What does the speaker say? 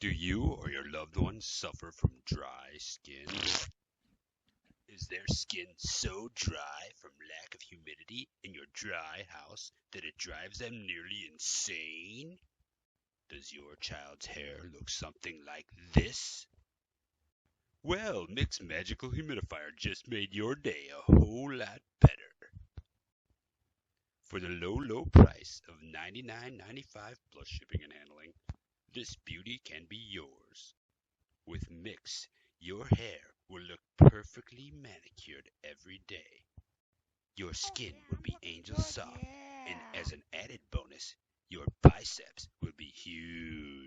Do you or your loved ones suffer from dry skin? Is their skin so dry from lack of humidity in your dry house that it drives them nearly insane? Does your child's hair look something like this? Well, MICKS Magical Humidifier just made your day a whole lot better. For the low price of $99.95 plus shipping and handling, this beauty can be yours. With MICKS, your hair will look perfectly manicured every day. Your skin will be angel soft, and as an added bonus, your biceps will be huge.